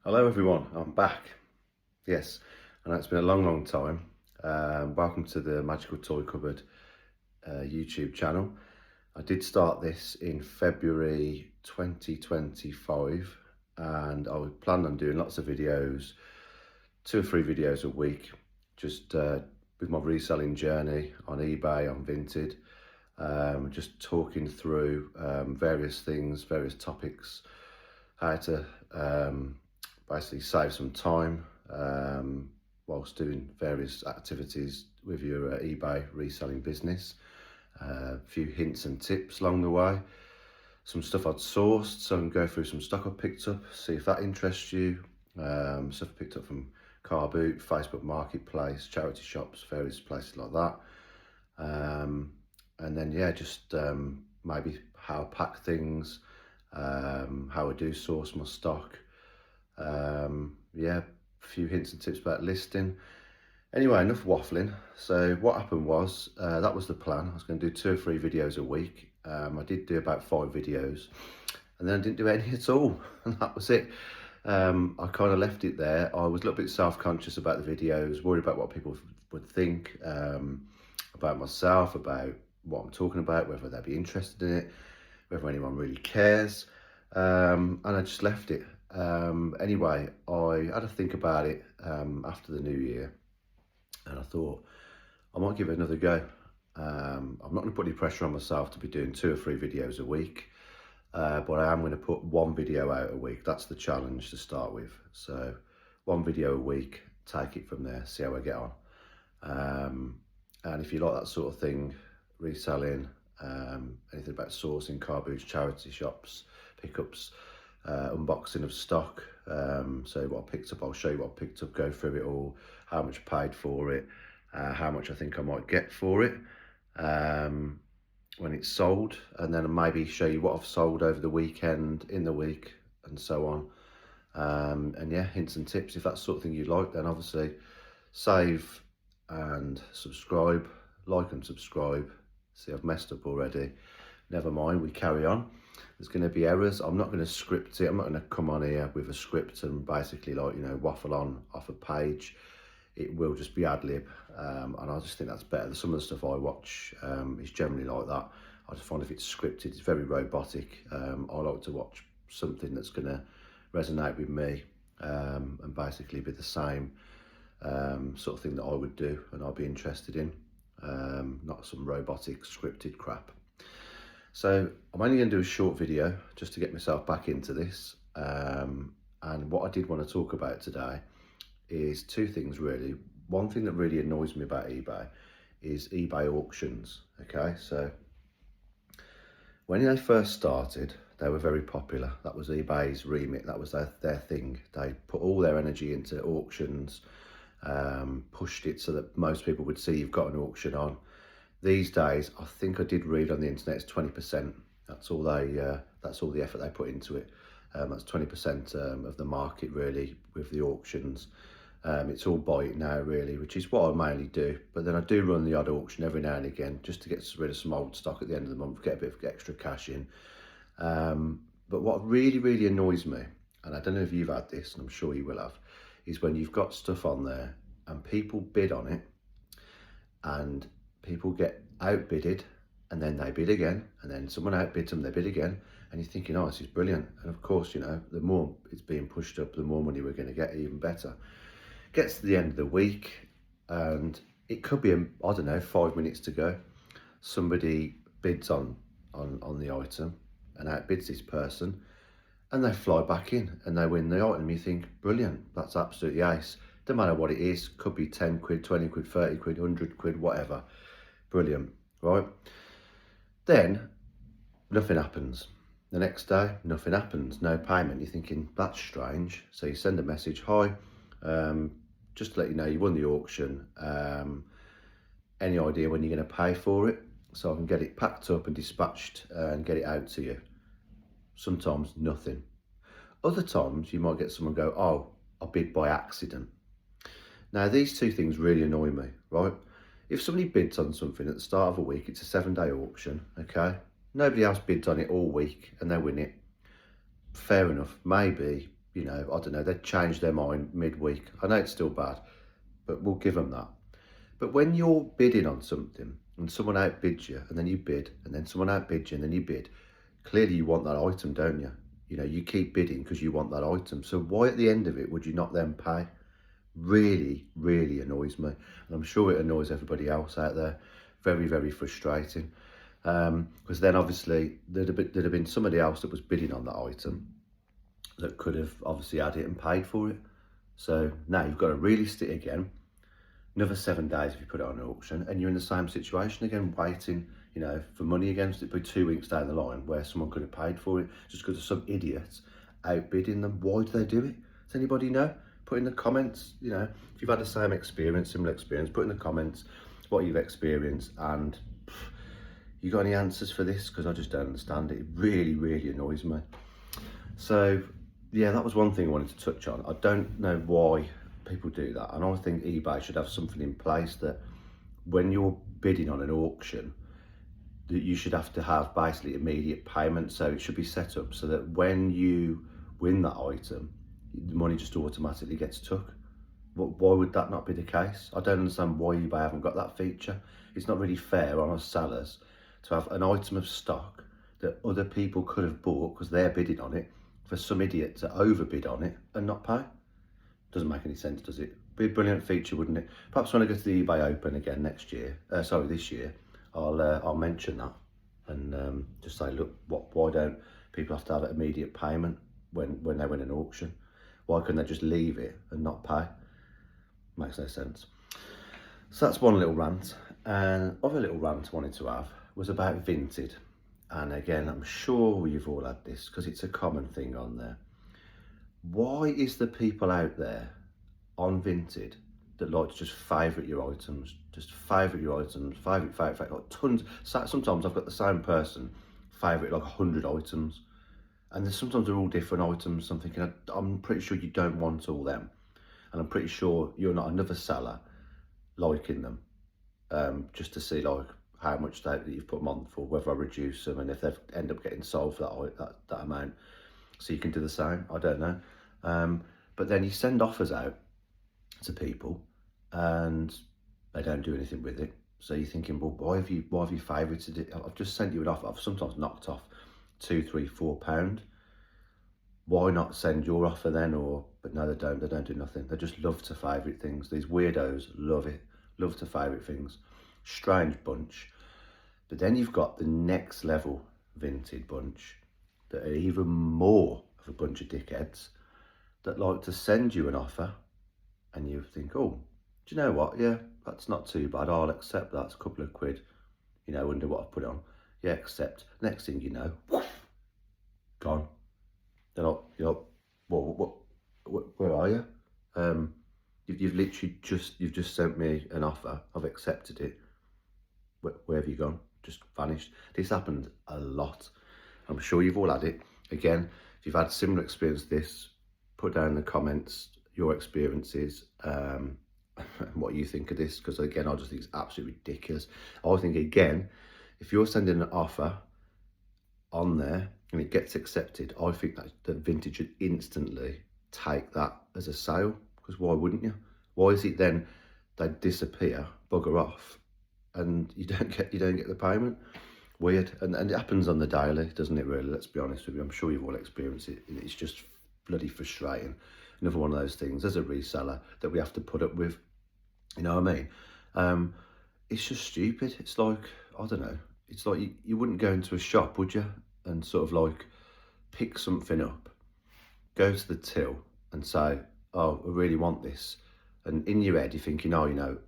Hello everyone, I'm back. Yes, I know it's been a long time. Welcome to the Magical Toy Cupboard YouTube channel. I did start this in February 2025 and I was planning on doing lots of videos, 2 or 3 videos a week, just with my reselling journey on eBay, on Vinted, just talking through various things, various topics, how to basically save some time whilst doing various activities with your eBay reselling business. A few hints and tips along the way. Some stuff I'd sourced, so I can go through some stock I picked up, see if that interests you. Stuff I picked up from Car Boot, Facebook Marketplace, charity shops, various places like that. And then yeah, just maybe how I pack things, how I do source my stock. Yeah, a few hints and tips about listing. Anyway, enough waffling. So what happened was, that was the plan. I was going to do 2 or 3 videos a week. I did do about 5 videos and then I didn't do any at all. And that was it. I kind of left it there. I was a little bit self-conscious about the videos, worried about what people would think, about myself, about what I'm talking about, whether they'd be interested in it, whether anyone really cares. And I just left it. Anyway, I had to think about it after the new year, and I thought I might give it another go. I'm not going to put any pressure on myself to be doing 2 or 3 videos a week, but I am going to put 1 video out a week. That's the challenge to start with. So 1 video a week, take it from there, see how I get on. And if you like that sort of thing, reselling, anything about sourcing, car boots, charity shops, pickups, unboxing of stock, so what I picked up, I'll show you what I picked up, go through it all, how much I paid for it, how much I think I might get for it when it's sold, and then maybe show you what I've sold over the weekend, in the week, and so on. And yeah, hints and tips. If that's the sort of thing you like, then obviously save and subscribe, like and subscribe. See, I've messed up already. Never mind, we carry on. There's going to be errors. I'm not going to script it. I'm not going to come on here with a script and basically, like, you know, waffle on off a page. It will just be ad lib, and I just think that's better. Some of the stuff I watch is generally like that. I just find if it's scripted, it's very robotic. I like to watch something that's going to resonate with me, and basically be the same sort of thing that I would do and I'd be interested in, not some robotic scripted crap. So I'm only going to do a short video just to get myself back into this, and what I did want to talk about today is 2 things really. One thing that really annoys me about eBay is eBay auctions. Okay, so when they first started, they were very popular. That was eBay's remit, that was their thing. They put all their energy into auctions, pushed it so that most people would see you've got an auction on. These days, I think I did read on the internet, it's 20%. That's all the effort they put into it. That's 20% of the market really with the auctions. It's all buy it now really, which is what I mainly do. But then I do run the odd auction every now and again just to get rid of some old stock at the end of the month, get a bit of extra cash in. But what really annoys me, and I don't know if you've had this, and I'm sure you will have, is when you've got stuff on there and people bid on it and people get outbidded, and then they bid again, and then someone outbids them, they bid again, and you're thinking, oh, this is brilliant. And of course, you know, the more it's being pushed up, the more money we're going to get, even better. Gets to the end of the week, and it could be, I don't know, 5 minutes to go. Somebody bids on the item and outbids this person, and they fly back in and they win the item. You think, brilliant, that's absolutely ace. Don't matter what it is, could be 10 quid, 20 quid, 30 quid, 100 quid, whatever. Brilliant, right? Then nothing happens. The next day, nothing happens, no payment. You're thinking, that's strange. So you send a message, hi, just to let you know you won the auction. Any idea when you're going to pay for it? So I can get it packed up and dispatched and get it out to you. Sometimes nothing. Other times you might get someone go, oh, I bid by accident. Now these 2 things really annoy me, right? If somebody bids on something at the start of a week, it's a 7-day auction, okay? Nobody else bids on it all week and they win it. Fair enough, maybe you know, I don't know, they'd change their mind midweek. I know it's still bad, but we'll give them that. But when you're bidding on something and someone outbids you and then you bid and then someone outbids you and then you bid, clearly you want that item, don't you? You know, you keep bidding because you want that item. So why at the end of it would you not then pay? Really, really annoys me. And I'm sure it annoys everybody else out there. Very, very frustrating. Because then obviously there'd have been somebody else that was bidding on that item that could have obviously had it and paid for it. So now you've got to relist it again. Another 7 days if you put it on an auction, and you're in the same situation again, waiting, you know, for money again. So it'd be 2 weeks down the line where someone could have paid for it just because of some idiot outbidding them. Why do they do it? Does anybody know? Put in the comments, you know, if you've had the same experience, similar experience, put in the comments what you've experienced, and you got any answers for this? Because I just don't understand it. It really, really annoys me. So yeah, that was one thing I wanted to touch on. I don't know why people do that, and I think eBay should have something in place that when you're bidding on an auction, that you should have to have basically immediate payment. So it should be set up so that when you win that item, the money just automatically gets took. Why would that not be the case? I don't understand why eBay haven't got that feature. It's not really fair on us sellers to have an item of stock that other people could have bought because they're bidding on it, for some idiot to overbid on it and not pay. Doesn't make any sense, does it? Be a brilliant feature, wouldn't it? Perhaps when I go to the eBay Open again next year, this year, I'll mention that and just say, look, why don't people have to have immediate payment when they win an auction? Why couldn't they just leave it and not pay? Makes no sense. So that's one little rant. And other little rant I wanted to have was about Vinted. And again, I'm sure you've all had this because it's a common thing on there. Why is the people out there on Vinted that like to just favourite your items, favourite, like tons. Sometimes I've got the same person favourite like 100 items, and sometimes they're all different items. I'm thinking, I'm pretty sure you don't want all them, and I'm pretty sure you're not another seller liking them, just to see like how much that you've put them on for, whether I reduce them, and if they end up getting sold for that amount. So you can do the same, I don't know. But then you send offers out to people and they don't do anything with it. So you're thinking, well, why have you favorited it? I've just sent you an offer. I've sometimes knocked off £2, £3, £4. Why not send your offer then? But no, they don't do nothing. They just love to favourite things. These weirdos love it, love to favourite things. Strange bunch. But then you've got the next level Vinted bunch that are even more of a bunch of dickheads that like to send you an offer and you think, oh, do you know what? Yeah, that's not too bad. I'll accept that. It's a couple of quid, you know, under what I've put on. Yeah, accept. Next thing you know, whoosh, gone. They're like, where are you? You've literally just sent me an offer. I've accepted it. Where have you gone? Just vanished. This happened a lot. I'm sure you've all had it. Again, if you've had similar experience to this, put down in the comments your experiences, and what you think of this, because again, I just think it's absolutely ridiculous. I think, again, if you're sending an offer on there and it gets accepted, I think that the Vintage should instantly take that as a sale, because why wouldn't you? Why is it then they disappear, bugger off, and you don't get the payment? Weird. And it happens on the daily, doesn't it, really? Let's be honest with you. I'm sure you've all experienced it. It's just bloody frustrating. Another one of those things as a reseller that we have to put up with. You know what I mean? It's just stupid. It's like, I don't know. It's like you wouldn't go into a shop, would you? And sort of like pick something up, go to the till and say, oh, I really want this. And in your head, you're thinking, oh, you know,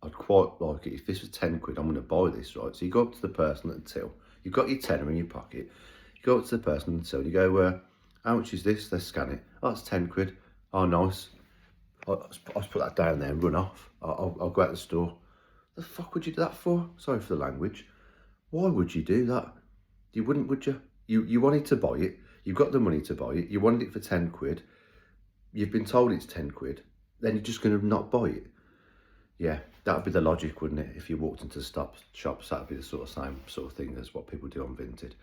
I'd quite like it. If this was 10 quid, I'm going to buy this, right? So you go up to the person at the till. You've got your tenner in your pocket. You go up to the person at the till and you go, how much is this? They scan it. Oh, it's 10 quid. Oh, nice. I'll just put that down there and run off. I'll go out the store. The fuck would you do that for? Sorry for the language. Why would you do that? You wouldn't, would you? You wanted to buy it. You've got the money to buy it. You wanted it for 10 quid. You've been told it's 10 quid. Then you're just going to not buy it. Yeah, that would be the logic, wouldn't it? If you walked into shops, that would be the same sort of thing as what people do on Vinted.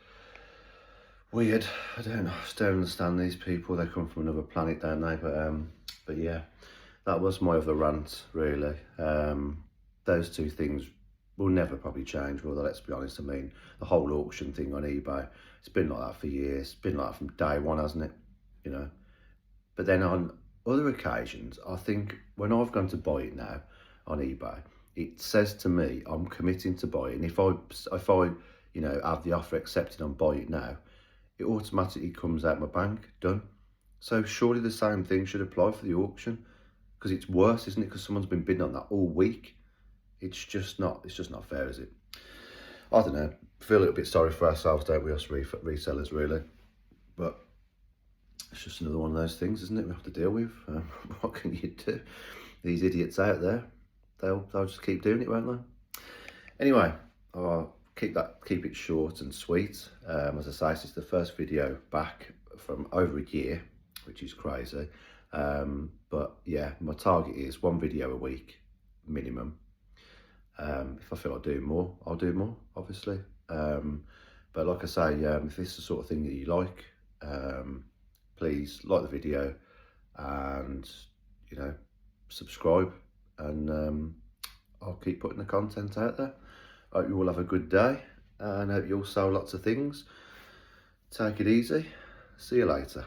Weird. I don't know. I just don't understand these people. They come from another planet, don't they? But yeah, that was my other rant, really. Those two things will never probably change, will they? Let's be honest. I mean, the whole auction thing on eBay, it's been like that for years. It's been like that from day one, hasn't it? You know. But then on other occasions, I think when I've gone to buy it now on eBay, it says to me I'm committing to buy it. And if I have the offer accepted on buy it now, it automatically comes out my bank, done. So surely the same thing should apply for the auction, because it's worse, isn't it? Because someone's been bidding on that all week. It's just not fair, is it? I don't know. Feel a little bit sorry for ourselves, don't we, us resellers, really? But it's just another one of those things, isn't it? We have to deal with. What can you do? These idiots out there, they'll just keep doing it, won't they? Anyway, I'll keep it short and sweet. As I say, this is the first video back from over a year, which is crazy. But yeah, my target is one video a week minimum. If I feel like doing more, I'll do more, obviously. But like I say, if this is the sort of thing that you like, please like the video and, subscribe, and I'll keep putting the content out there. I hope you all have a good day, and I hope you all sell lots of things. Take it easy. See you later.